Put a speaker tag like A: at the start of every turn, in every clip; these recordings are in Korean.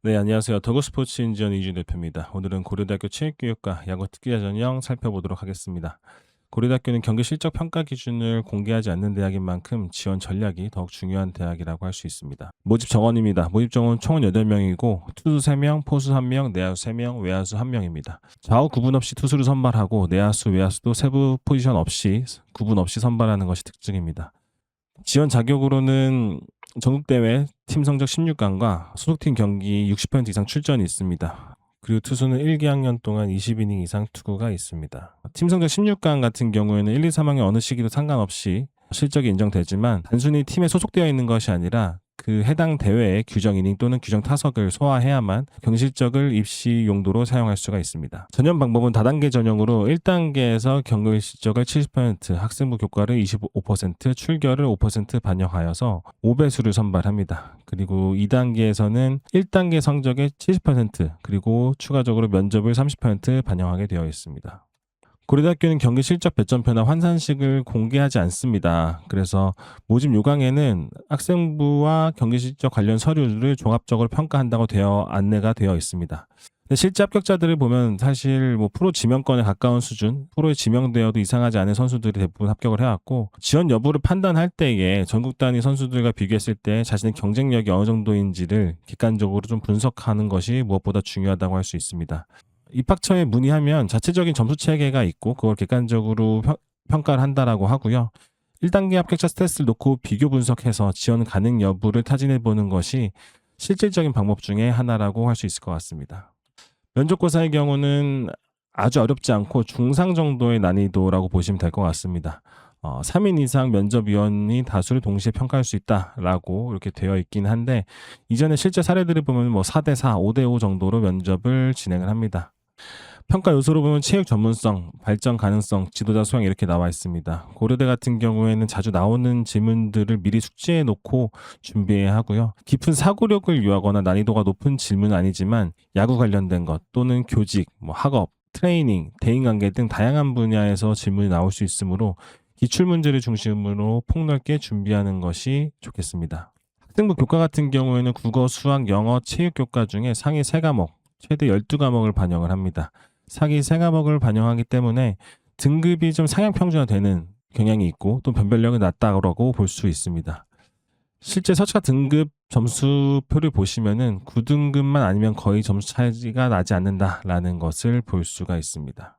A: 네, 안녕하세요. 더그스포츠 인지원 이준 대표입니다. 오늘은 고려대학교 체육교육과 야구 특기자 전형 살펴보도록 하겠습니다. 고려대학교는 경기 실적 평가 기준을 공개하지 않는 대학인 만큼 지원 전략이 더욱 중요한 대학이라고 할 수 있습니다. 모집 정원입니다. 모집 정원 총은 8명이고 투수 3명, 포수 1명, 내야수 3명, 외야수 1명입니다. 좌우 구분 없이 투수를 선발하고 내야수, 외야수도 세부 포지션 없이 구분 없이 선발하는 것이 특징입니다. 지원 자격으로는 전국대회 팀 성적 16강과 소속팀 경기 60% 이상 출전이 있습니다. 그리고 투수는 1기 학년 동안 20이닝 이상 투구가 있습니다. 팀 성적 16강 같은 경우에는 1, 2, 3학년 어느 시기도 상관없이 실적이 인정되지만 단순히 팀에 소속되어 있는 것이 아니라 그 해당 대회의 규정 이닝 또는 규정 타석을 소화해야만 경실적을 입시 용도로 사용할 수가 있습니다. 전형 방법은 다단계 전형으로 1단계에서 경실적을 70%, 학생부 교과를 25%, 출결을 5% 반영하여서 5배수를 선발합니다. 그리고 2단계에서는 1단계 성적의 70% 그리고 추가적으로 면접을 30% 반영하게 되어 있습니다. 고려대학교는 경기 실적 배점표나 환산식을 공개하지 않습니다. 그래서 모집 요강에는 학생부와 경기 실적 관련 서류를 종합적으로 평가한다고 안내가 되어 있습니다. 실제 합격자들을 보면 사실 프로 지명권에 가까운 수준, 프로에 지명되어도 이상하지 않은 선수들이 대부분 합격을 해왔고, 지원 여부를 판단할 때에 전국 단위 선수들과 비교했을 때 자신의 경쟁력이 어느 정도인지를 객관적으로 좀 분석하는 것이 무엇보다 중요하다고 할 수 있습니다. 입학처에 문의하면 자체적인 점수 체계가 있고 그걸 객관적으로 평가를 한다라고 하고요. 1단계 합격자 스탯을 놓고 비교 분석해서 지원 가능 여부를 타진해 보는 것이 실질적인 방법 중에 하나라고 할 수 있을 것 같습니다. 면접고사의 경우는 아주 어렵지 않고 중상 정도의 난이도라고 보시면 될 것 같습니다. 3인 이상 면접위원이 다수를 동시에 평가할 수 있다라고 이렇게 되어 있긴 한데, 이전에 실제 사례들을 보면 4대4, 5대5 정도로 면접을 진행을 합니다. 평가 요소로 보면 체육 전문성, 발전 가능성, 지도자 소양 이렇게 나와 있습니다. 고려대 같은 경우에는 자주 나오는 질문들을 미리 숙지해 놓고 준비해야 하고요. 깊은 사고력을 요하거나 난이도가 높은 질문은 아니지만 야구 관련된 것 또는 교직, 학업, 트레이닝, 대인관계 등 다양한 분야에서 질문이 나올 수 있으므로 기출문제를 중심으로 폭넓게 준비하는 것이 좋겠습니다. 학생부 교과 같은 경우에는 국어, 수학, 영어, 체육 교과 중에 상위 3과목, 최대 12과목을 반영을 합니다. 상위 3과목을 반영하기 때문에 등급이 좀 상향 평준화되는 경향이 있고 또 변별력이 낮다고 볼 수 있습니다. 실제 서치가 등급 점수표를 보시면은 9등급만 아니면 거의 점수 차이가 나지 않는다라는 것을 볼 수가 있습니다.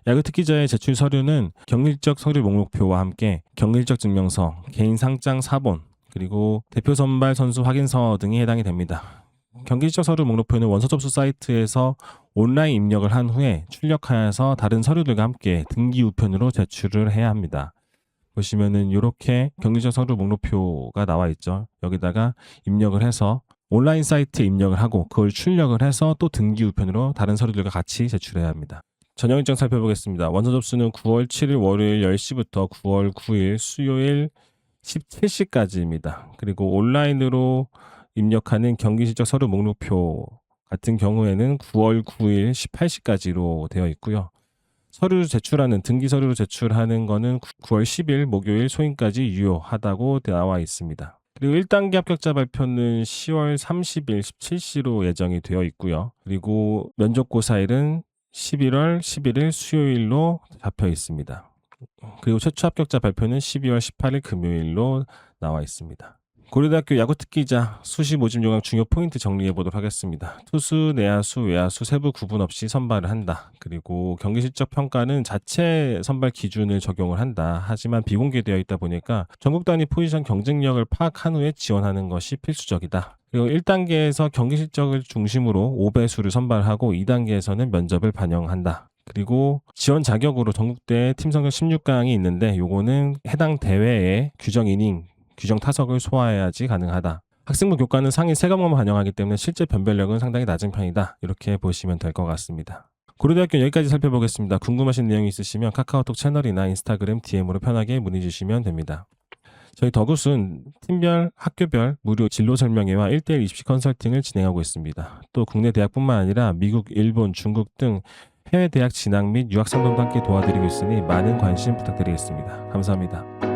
A: 야구 특기자의 제출 서류는 경질적 서류 목록표와 함께 경질적 증명서, 개인 상장 사본, 그리고 대표 선발 선수 확인서 등이 해당이 됩니다. 경질적 서류 목록표는 원서 접수 사이트에서 온라인 입력을 한 후에 출력하여서 다른 서류들과 함께 등기 우편으로 제출을 해야 합니다. 보시면은 이렇게 경질적 서류 목록표가 나와 있죠. 여기다가 입력을 해서 온라인 사이트에 입력을 하고 그걸 출력을 해서 또 등기 우편으로 다른 서류들과 같이 제출해야 합니다. 전형 일정 살펴보겠습니다. 원서 접수는 9월 7일 월요일 10시부터 9월 9일 수요일 17시까지입니다. 그리고 온라인으로 입력하는 경기실적 서류 목록표 같은 경우에는 9월 9일 18시까지로 되어 있고요. 서류 제출하는 등기 서류로 제출하는 거는 9월 10일 목요일 소인까지 유효하다고 나와 있습니다. 그리고 1단계 합격자 발표는 10월 30일 17시로 예정이 되어 있고요. 그리고 면접고사일은 11월 11일 수요일로 잡혀 있습니다. 그리고 최초 합격자 발표는 12월 18일 금요일로 나와 있습니다. 고려대학교 야구 특기자 수시 모집 요강 중요 포인트 정리해 보도록 하겠습니다. 투수, 내야수, 외야수 세부 구분 없이 선발을 한다. 그리고 경기 실적 평가는 자체 선발 기준을 적용을 한다. 하지만 비공개되어 있다 보니까 전국 단위 포지션 경쟁력을 파악한 후에 지원하는 것이 필수적이다. 그리고 1단계에서 경기 실적을 중심으로 5배수를 선발하고 2단계에서는 면접을 반영한다. 그리고 지원 자격으로 전국대 팀 성적 16강이 있는데 요거는 해당 대회의 규정 이닝, 규정 타석을 소화해야지 가능하다. 학생부 교과는 상위 3과목만 반영하기 때문에 실제 변별력은 상당히 낮은 편이다. 이렇게 보시면 될 것 같습니다. 고려대학교 여기까지 살펴보겠습니다. 궁금하신 내용이 있으시면 카카오톡 채널이나 인스타그램 DM으로 편하게 문의 주시면 됩니다. 저희 더굿은 팀별, 학교별 무료 진로 설명회와 1:1 입시 컨설팅을 진행하고 있습니다. 또 국내 대학뿐만 아니라 미국, 일본, 중국 등 해외 대학 진학 및 유학 상담도 함께 도와드리고 있으니 많은 관심 부탁드리겠습니다. 감사합니다.